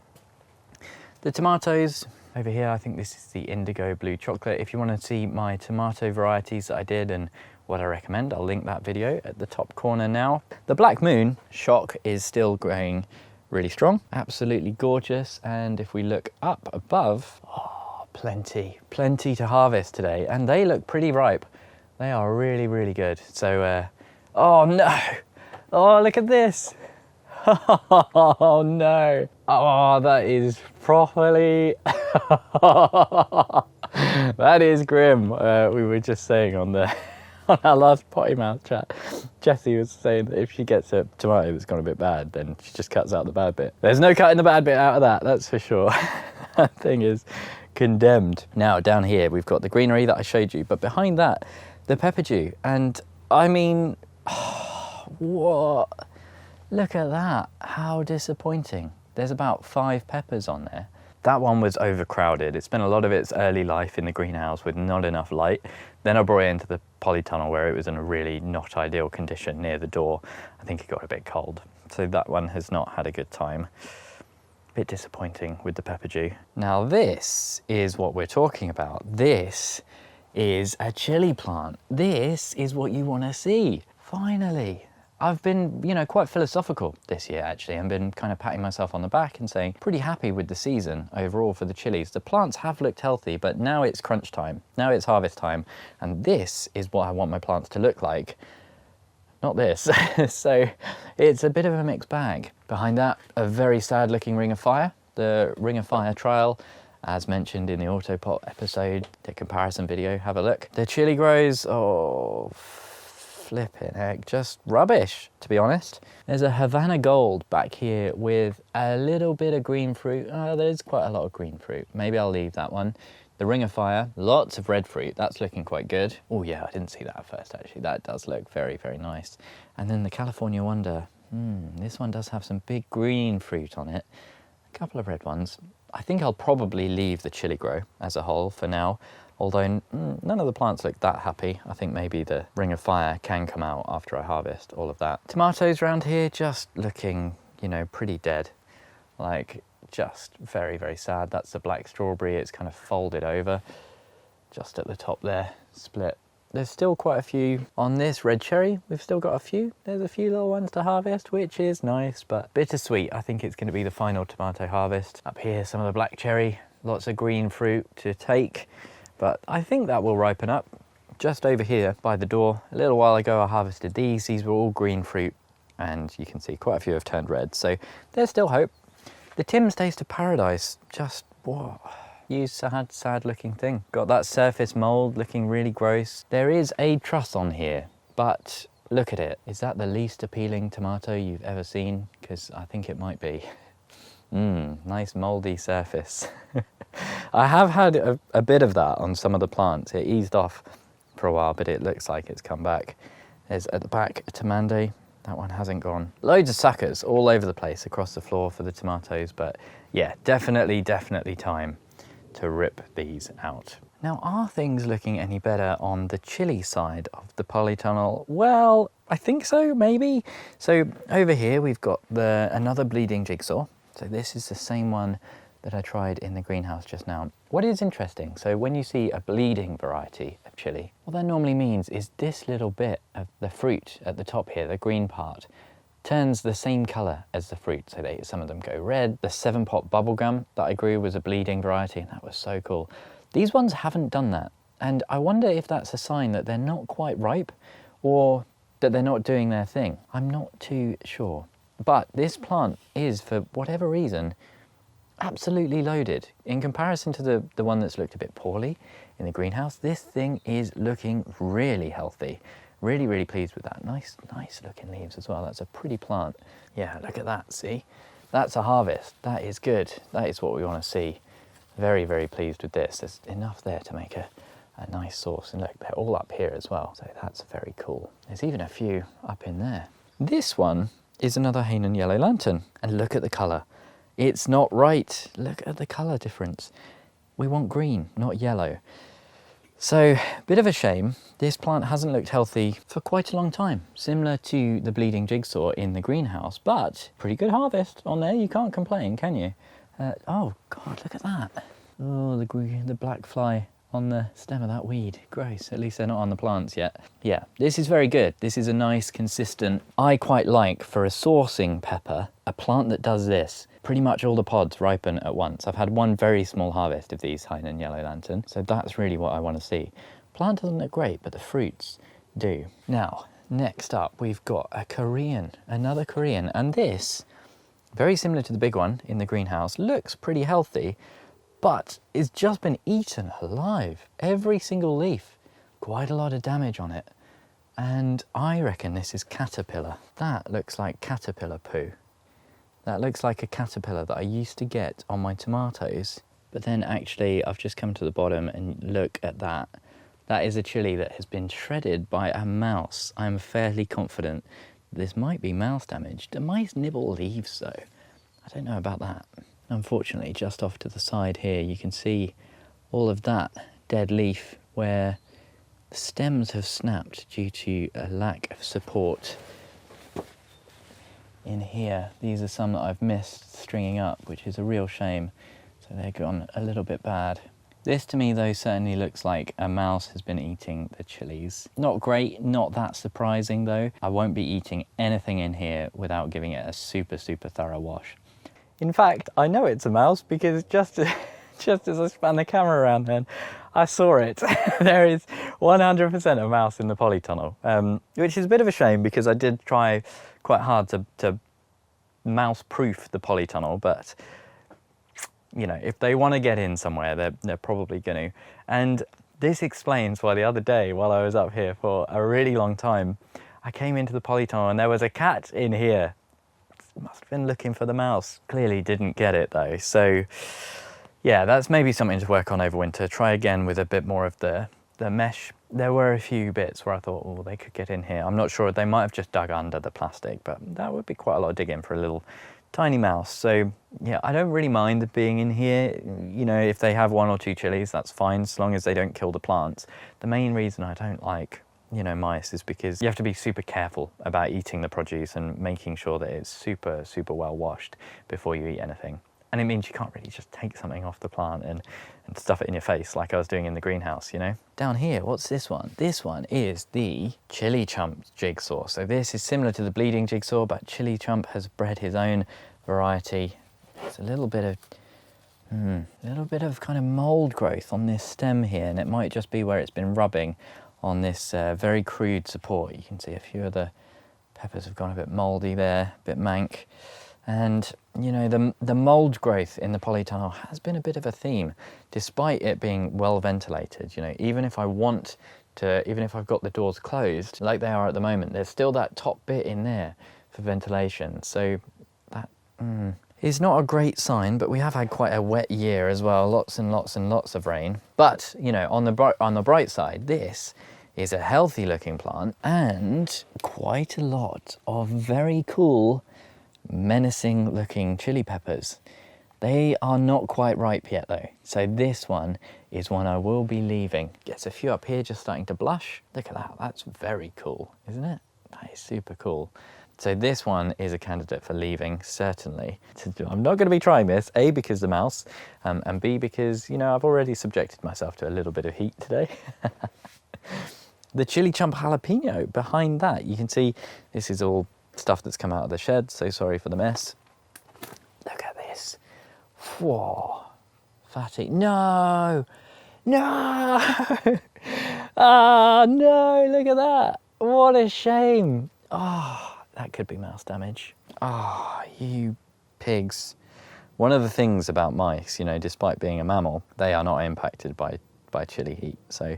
The tomatoes over here, I think this is the indigo blue chocolate. If you want to see my tomato varieties that I did and what I recommend, I'll link that video at the top corner now. The Black Moon shock is still growing really strong, absolutely gorgeous. And if we look up above, oh, plenty to harvest today. And they look pretty ripe. They are really, really good. So, oh no, oh, look at this. Oh no, oh, that is properly, that is grim. We were just saying on our last Potty Mouth chat, Jessie was saying that if she gets a tomato that's gone a bit bad, then she just cuts out the bad bit. There's no cutting the bad bit out of that, that's for sure. That thing is condemned. Now down here we've got the greenery that I showed you, but behind that, the Peppadew. And I mean, what? Look at that, how disappointing. There's about 5 peppers on there. That one was overcrowded. It spent a lot of its early life in the greenhouse with not enough light. Then I brought it into the polytunnel where it was in a really not ideal condition near the door. I think it got a bit cold. So that one has not had a good time. A bit disappointing with the Peppadew. Now this is what we're talking about. This is a chili plant. This is what you want to see. Finally. I've been, you know, quite philosophical this year actually. I've been kind of patting myself on the back and saying pretty happy with the season overall for the chilies. The plants have looked healthy, but now it's crunch time. Now it's harvest time. And this is what I want my plants to look like. Not this. So it's a bit of a mixed bag. Behind that, a very sad looking Ring of Fire. The Ring of Fire trial, as mentioned in the Autopot episode, the comparison video, have a look. The chili grows, oh, flipping heck, just rubbish, to be honest. There's a Havana Gold back here with a little bit of green fruit. There's quite a lot of green fruit. Maybe I'll leave that one. The Ring of Fire, lots of red fruit. That's looking quite good. Oh yeah, I didn't see that at first actually. That does look very, very nice. And then the California Wonder. This one does have some big green fruit on it. A couple of red ones. I think I'll probably leave the chili grow as a whole for now. Although none of the plants look that happy. I think maybe the Ring of Fire can come out after I harvest all of that. Tomatoes around here just looking, you know, pretty dead. Like, just very, very sad. That's the black strawberry. It's kind of folded over just at the top there, split. There's still quite a few on this red cherry. We've still got a few. There's a few little ones to harvest, which is nice, but bittersweet. I think it's going to be the final tomato harvest. Up here, some of the black cherry, lots of green fruit to take. But I think that will ripen up. Just over here by the door, a little while ago I harvested these. These were all green fruit, and you can see quite a few have turned red. So there's still hope. The Tim's Taste of Paradise, just, whoa, you sad looking thing. Got that surface mold looking really gross. There is a truss on here, but look at it. Is that the least appealing tomato you've ever seen? Because I think it might be. Nice moldy surface. I have had a bit of that on some of the plants. It eased off for a while, but it looks like it's come back. There's at the back a Tamande. That one hasn't gone. Loads of suckers all over the place across the floor for the tomatoes, but yeah, definitely time to rip these out. Now, are things looking any better on the chili side of the polytunnel? Well, I think so, maybe. So over here we've got another bleeding jigsaw. So this is the same one that I tried in the greenhouse just now. What is interesting, so when you see a bleeding variety of chili, what that normally means is this little bit of the fruit at the top here, the green part, turns the same colour as the fruit. So some of them go red. The 7-pot bubblegum that I grew was a bleeding variety, and that was so cool. These ones haven't done that, and I wonder if that's a sign that they're not quite ripe or that they're not doing their thing. I'm not too sure. But this plant is, for whatever reason, absolutely loaded. In comparison to the one that's looked a bit poorly in the greenhouse, this thing is looking really healthy. Really pleased with that. Nice looking leaves as well. That's a pretty plant. Yeah, look at that, see? That's a harvest. That is good. That is what we want to see. Very pleased with this. There's enough there to make a nice sauce. And look, they're all up here as well. So that's very cool. There's even a few up in there. This one is another Hainan Yellow Lantern. And look at the colour. It's not right. Look at the colour difference. We want green, not yellow. So, bit of a shame. This plant hasn't looked healthy for quite a long time. Similar to the bleeding jigsaw in the greenhouse, but pretty good harvest on there. You can't complain, can you? Oh God, look at that. Oh, the black fly on the stem of that weed. Gross. At least they're not on the plants yet. Yeah, this is very good. This is a nice, consistent. I quite like, for a sourcing pepper, a plant that does this. Pretty much all the pods ripen at once. I've had one very small harvest of these Hainan Yellow Lantern, so that's really what I want to see. Plant doesn't look great, but the fruits do. Now, next up, we've got a Korean, another Korean, and this, very similar to the big one in the greenhouse, looks pretty healthy, but it's just been eaten alive. Every single leaf, quite a lot of damage on it. And I reckon this is caterpillar. That looks like caterpillar poo. That looks like a caterpillar that I used to get on my tomatoes. But then actually I've just come to the bottom and look at that. That is a chili that has been shredded by a mouse. I'm fairly confident this might be mouse damage. Do mice nibble leaves though? I don't know about that. Unfortunately, just off to the side here, you can see all of that dead leaf where the stems have snapped due to a lack of support. In here, these are some that I've missed stringing up, which is a real shame. So they've gone a little bit bad. This to me though certainly looks like a mouse has been eating the chilies. Not great, not that surprising though. I won't be eating anything in here without giving it a super thorough wash. In fact, I know it's a mouse because just as I span the camera around then, I saw it. There is 100% a mouse in the polytunnel, which is a bit of a shame because I did try quite hard to mouse-proof the polytunnel, but you know, if they want to get in somewhere, they're probably going to. And This explains why the other day, while I was up here for a really long time, I came into the polytunnel and there was a cat in here. Must have been looking for the mouse. Clearly didn't get it though. So yeah, that's maybe something to work on over winter. Try again with a bit more of the mesh. There were a few bits where I thought, oh, they could get in here. I'm not sure, they might have just dug under the plastic, but that would be quite a lot of digging for a little tiny mouse. So yeah, I don't really mind being in here. You know, if they have 1 or 2 chilies, that's fine, as long as they don't kill the plants. The main reason I don't like, you know, mice is because you have to be super careful about eating the produce and making sure that it's super, super well washed before you eat anything. And it means you can't really just take something off the plant and stuff it in your face like I was doing in the greenhouse, you know? Down here, what's this one? This one is the Chili Chump Jigsaw. So this is similar to the bleeding jigsaw, but Chili Chump has bred his own variety. There's a little bit of kind of mold growth on this stem here, and it might just be where it's been rubbing on this very crude support. You can see a few of the peppers have gone a bit moldy there, a bit mank. And, you know, the mold growth in the polytunnel has been a bit of a theme, despite it being well ventilated. You know, even if I've got the doors closed, like they are at the moment, there's still that top bit in there for ventilation. So that is not a great sign, but we have had quite a wet year as well, lots and lots and lots of rain. But, you know, on the bright side, this is a healthy looking plant and quite a lot of very cool, menacing looking chili peppers. They are not quite ripe yet though, so this one is one I will be leaving. Gets a few up here just starting to blush. Look at that, that's very cool, isn't it? That is super cool. So this one is a candidate for leaving, certainly. I'm not going to be trying this, A, because the mouse, and B, because, you know, I've already subjected myself to a little bit of heat today. The Chili Chump Jalapeno behind that, you can see this is all stuff that's come out of the shed, so sorry for the mess. Look at this. Whoa, fatty. No! Ah, no, look at that. What a shame. Oh, that could be mouse damage. Ah, you pigs. One of the things about mice, you know, despite being a mammal, they are not impacted by chili heat, so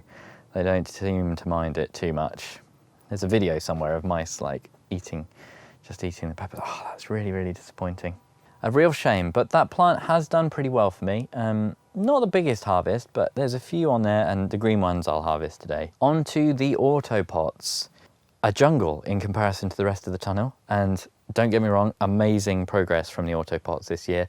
they don't seem to mind it too much. There's a video somewhere of mice like just eating the pepper. Oh, that's really, really disappointing. A real shame, but that plant has done pretty well for me. Not the biggest harvest, but there's a few on there, and the green ones I'll harvest today. On to the autopots. A jungle in comparison to the rest of the tunnel, and don't get me wrong, amazing progress from the autopots this year.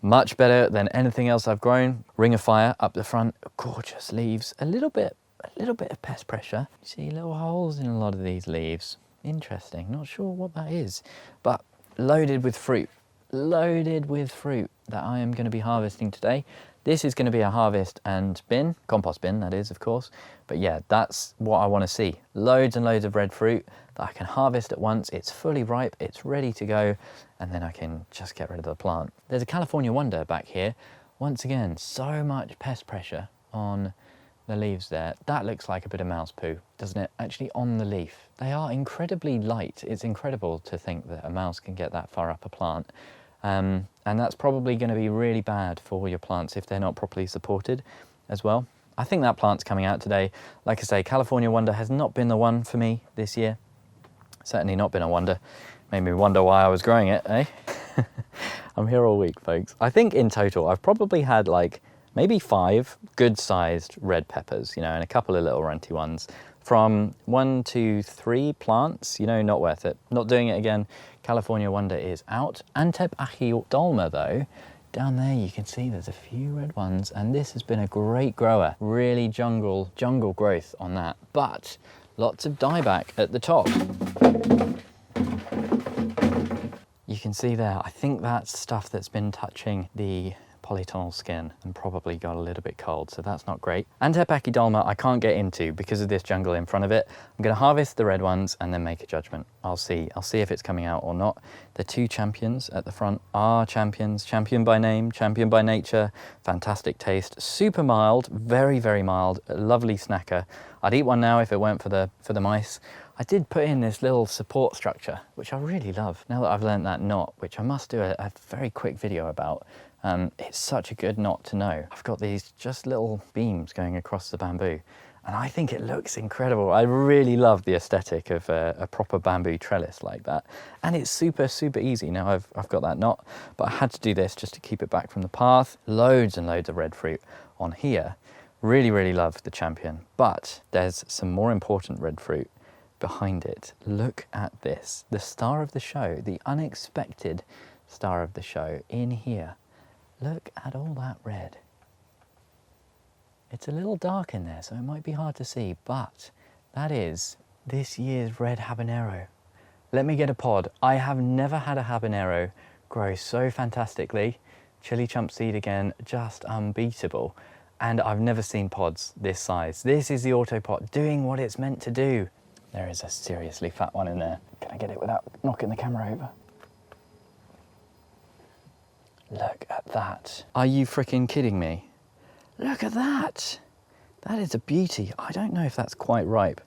Much better than anything else I've grown. Ring of fire up the front, gorgeous leaves. A little bit of pest pressure. You see little holes in a lot of these leaves. Interesting, not sure what that is, but loaded with fruit that I am going to be harvesting today. This is going to be a harvest and bin, compost bin that is, of course, but yeah, that's what I want to see. Loads and loads of red fruit that I can harvest at once. It's fully ripe, it's ready to go, and then I can just get rid of the plant. There's a California Wonder back here. Once again, so much pest pressure on the leaves there. That looks like a bit of mouse poo, doesn't it? Actually on the leaf. They are incredibly light. It's incredible to think that a mouse can get that far up a plant. And that's probably going to be really bad for your plants if they're not properly supported as well. I think that plant's coming out today. Like I say, California Wonder has not been the one for me this year. Certainly not been a wonder. Made me wonder why I was growing it, eh? I'm here all week, folks. I think in total I've probably had like maybe 5 good-sized red peppers, you know, and a couple of little runty ones from 1 to 3 plants. You know, not worth it. Not doing it again. California Wonder is out. Antep Achi Dolma, though, down there you can see there's a few red ones, and this has been a great grower. Really jungle growth on that, but lots of dieback at the top. You can see there, I think that's stuff that's been touching the polytunnel skin and probably got a little bit cold, so that's not great. Antep Achi Dolma I can't get into because of this jungle in front of it. I'm going to harvest the red ones and then make a judgment. I'll see if it's coming out or not. The 2 champions at the front are champions. Champion by name, champion by nature. Fantastic taste, super mild, very, very mild, a lovely snacker. I'd eat one now if it weren't for the mice. I did put in this little support structure, which I really love. Now that I've learned that knot, which I must do a very quick video about, it's such a good knot to know. I've got these just little beams going across the bamboo, and I think it looks incredible. I really love the aesthetic of a proper bamboo trellis like that. And it's super, super easy. Now I've got that knot, but I had to do this just to keep it back from the path. Loads and loads of red fruit on here. Really, really love the champion, but there's some more important red fruit behind it. Look at this, the star of the show, the unexpected star of the show in here. Look at all that red. It's a little dark in there, so it might be hard to see, but that is this year's red habanero. Let me get a pod. I have never had a habanero grow so fantastically. Chili chump seed again, just unbeatable. And I've never seen pods this size. This is the autopot doing what it's meant to do. There is a seriously fat one in there. Can I get it without knocking the camera over? Look at that. Are you freaking kidding me? Look at that. That is a beauty. I don't know if that's quite ripe.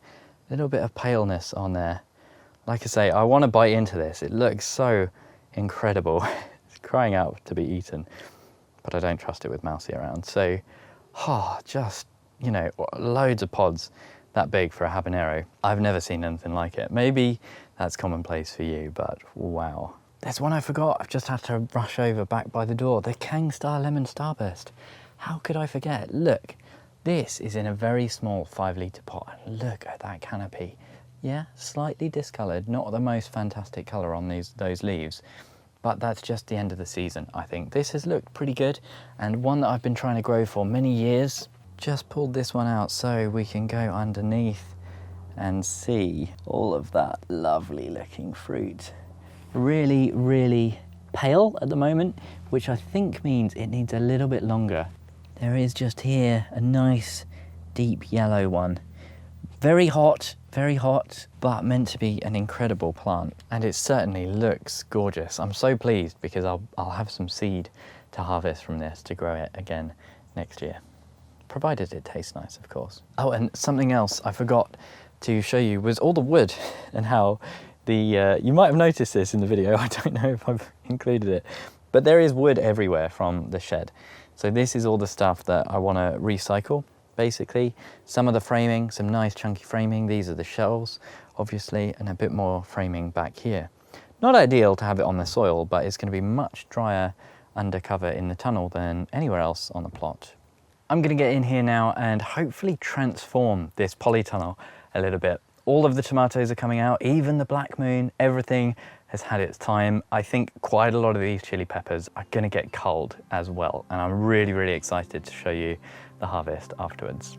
A little bit of paleness on there. Like I say, I want to bite into this. It looks so incredible. It's crying out to be eaten, but I don't trust it with Mousy around. So, just, you know, loads of pods that big for a habanero. I've never seen anything like it. Maybe that's commonplace for you, but wow. There's one I forgot. I've just had to rush over back by the door. The Kang Star Lemon Starburst. How could I forget? Look, this is in a very small 5-litre pot. And look at that canopy. Yeah, slightly discoloured, not the most fantastic colour on those leaves, but that's just the end of the season, I think. This has looked pretty good, and one that I've been trying to grow for many years. Just pulled this one out so we can go underneath and see all of that lovely looking fruit. Really, really pale at the moment, which I think means it needs a little bit longer. There is just here a nice deep yellow one. Very hot, but meant to be an incredible plant. And it certainly looks gorgeous. I'm so pleased because I'll have some seed to harvest from this to grow it again next year. Provided it tastes nice, of course. Oh, and something else I forgot to show you was all the wood and how you might have noticed this in the video. I don't know if I've included it, but there is wood everywhere from the shed. So this is all the stuff that I want to recycle, basically. Some of the framing, some nice chunky framing. These are the shelves, obviously, and a bit more framing back here. Not ideal to have it on the soil, but it's going to be much drier undercover in the tunnel than anywhere else on the plot. I'm going to get in here now and hopefully transform this polytunnel a little bit. All of the tomatoes are coming out, even the black moon, everything has had its time. I think quite a lot of these chili peppers are going to get culled as well, and I'm really, really excited to show you the harvest afterwards.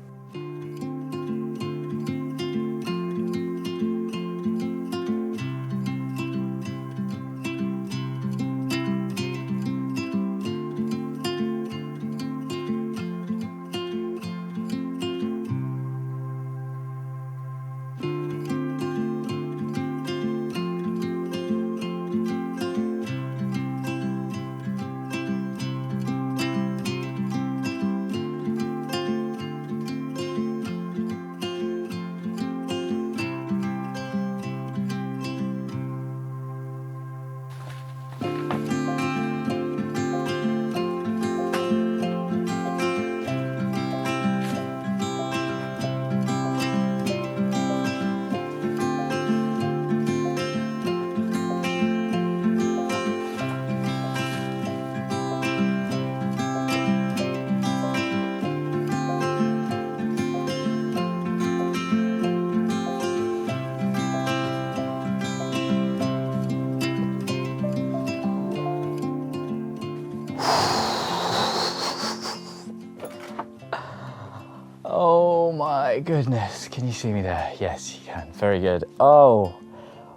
Oh my goodness, can you see me there? Yes, you can, very good. Oh,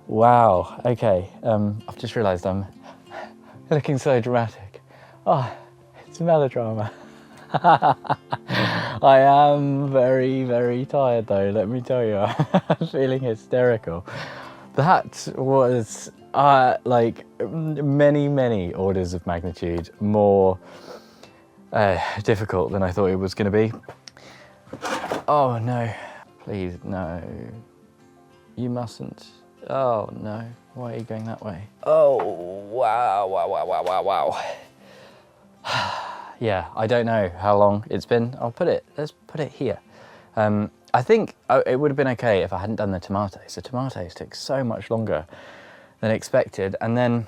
wow, okay. I've just realised I'm looking so dramatic. Oh, it's melodrama. I am very, very tired though, let me tell you. I'm feeling hysterical. That was like many, many orders of magnitude more difficult than I thought it was going to be. Oh no, please no. You mustn't. Oh no, why are you going that way? Oh, wow, wow, wow, wow, wow, wow. Yeah, I don't know how long it's been. Let's put it here. I think it would have been okay if I hadn't done the tomatoes. The tomatoes took so much longer than expected. And then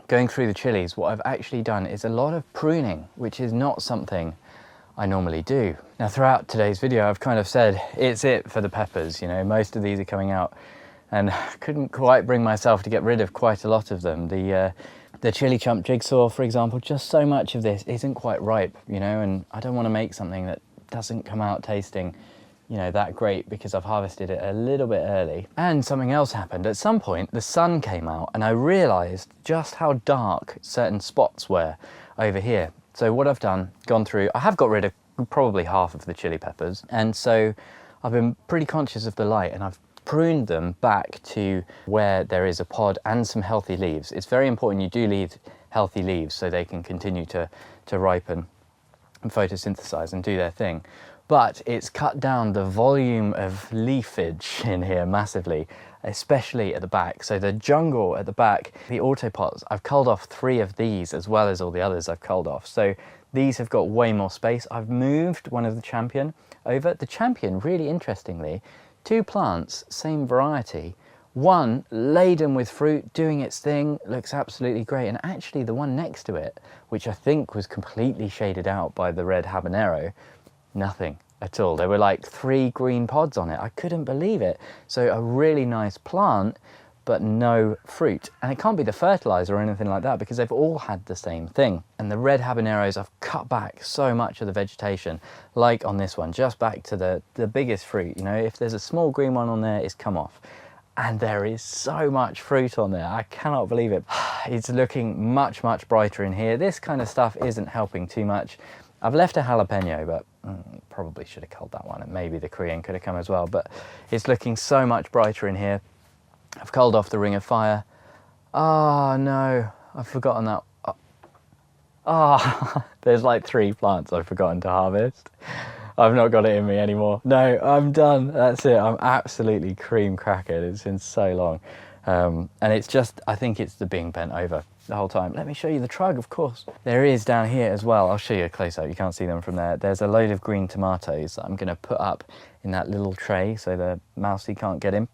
going through the chilies, what I've actually done is a lot of pruning, which is not something I normally do. Now, throughout today's video, I've kind of said it's it for the peppers. You know, most of these are coming out, and I couldn't quite bring myself to get rid of quite a lot of them. The chili chump jigsaw, for example, just so much of this isn't quite ripe, you know, and I don't want to make something that doesn't come out tasting, you know, that great because I've harvested it a little bit early. And something else happened. At some point, the sun came out and I realized just how dark certain spots were over here. So what I've done, gone through, I have got rid of probably half of the chili peppers. And so I've been pretty conscious of the light, and I've pruned them back to where there is a pod and some healthy leaves. It's very important you do leave healthy leaves so they can continue to ripen and photosynthesize and do their thing. But it's cut down the volume of leafage in here massively, especially at the back. So the jungle at the back, the autopots, I've culled off 3 of these as well as all the others I've culled off. So these have got way more space. I've moved one of the champion over. The champion, really interestingly, 2 plants, same variety, one laden with fruit, doing its thing, looks absolutely great. And actually the one next to it, which I think was completely shaded out by the red habanero, nothing at all. There were like 3 green pods on it. I couldn't believe it. So a really nice plant, but no fruit. And it can't be the fertilizer or anything like that because they've all had the same thing. And the red habaneros, I've cut back so much of the vegetation, like on this one, just back to the biggest fruit. You know, if there's a small green one on there, it's come off. And there is so much fruit on there. I cannot believe it. It's looking much, much brighter in here. This kind of stuff isn't helping too much. I've left a jalapeno, but probably should have culled that one, and maybe the Korean could have come as well, but it's looking so much brighter in here. I've culled off the ring of fire. Oh no, I've forgotten that. Oh, there's like 3 plants I've forgotten to harvest. I've not got it in me anymore. No, I'm done. That's it. I'm absolutely cream crackered. It's been so long. And it's just, I think it's the being bent over the whole time. Let me show you the trug, of course. There is down here as well. I'll show you a close up. You can't see them from there. There's a load of green tomatoes that I'm going to put up in that little tray so the mousey can't get in.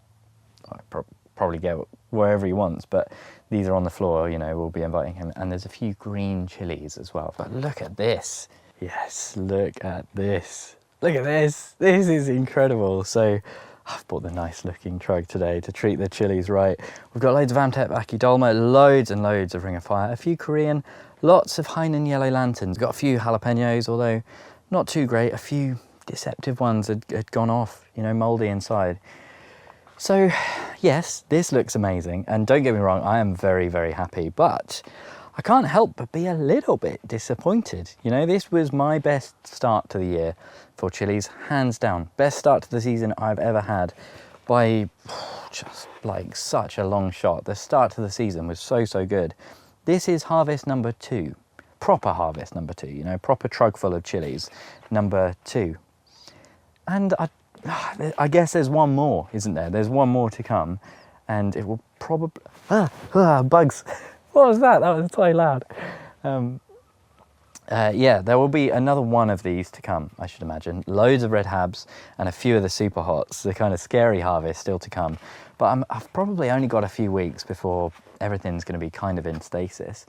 Probably get wherever he wants, but these are on the floor, you know, we'll be inviting him. And there's a few green chilies as well. But look at this. Yes, look at this. Look at this. This is incredible. So I've bought the nice looking trug today to treat the chilies right. We've got loads of Amtep Akidolma, loads and loads of Ring of Fire, a few Korean, lots of Hainan Yellow Lanterns. Got a few jalapenos, although not too great. A few deceptive ones had gone off, you know, mouldy inside. So yes, this looks amazing. And don't get me wrong, I am very, very happy, but I can't help but be a little bit disappointed. You know, this was my best start to the year for chilies, hands down. Best start to the season I've ever had by just like such a long shot. The start to the season was so, so good. This is harvest number 2, proper harvest number 2, you know, proper trug full of chilies, number 2. And I guess there's one more, isn't there? There's one more to come, and it will probably, bugs. What was that? That was so loud. Yeah, there will be another one of these to come, I should imagine. Loads of red habs and a few of the Superhots, the kind of scary harvest still to come. But I've probably only got a few weeks before everything's going to be kind of in stasis.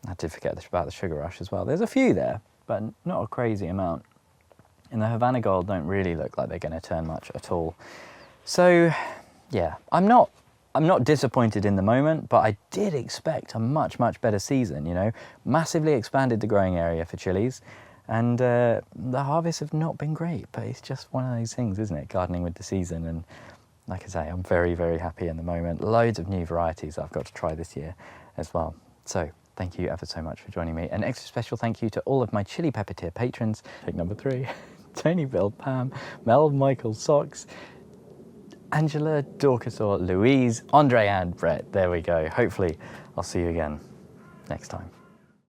I did forget about the sugar rush as well. There's a few there, but not a crazy amount. And the Havana Gold don't really look like they're going to turn much at all. So, yeah, I'm not disappointed in the moment, but I did expect a much, much better season, you know. Massively expanded the growing area for chilies, and the harvests have not been great, but it's just one of those things, isn't it? Gardening with the season, and like I say, I'm very, very happy in the moment. Loads of new varieties I've got to try this year as well. So thank you ever so much for joining me. An extra special thank you to all of my Chili Pepper tier patrons. Pick number 3, Tony, Bill, Pam, Mel, Michael, Socks, Angela, Dorcasor, Louise, Andre and Brett. There we go. Hopefully I'll see you again next time.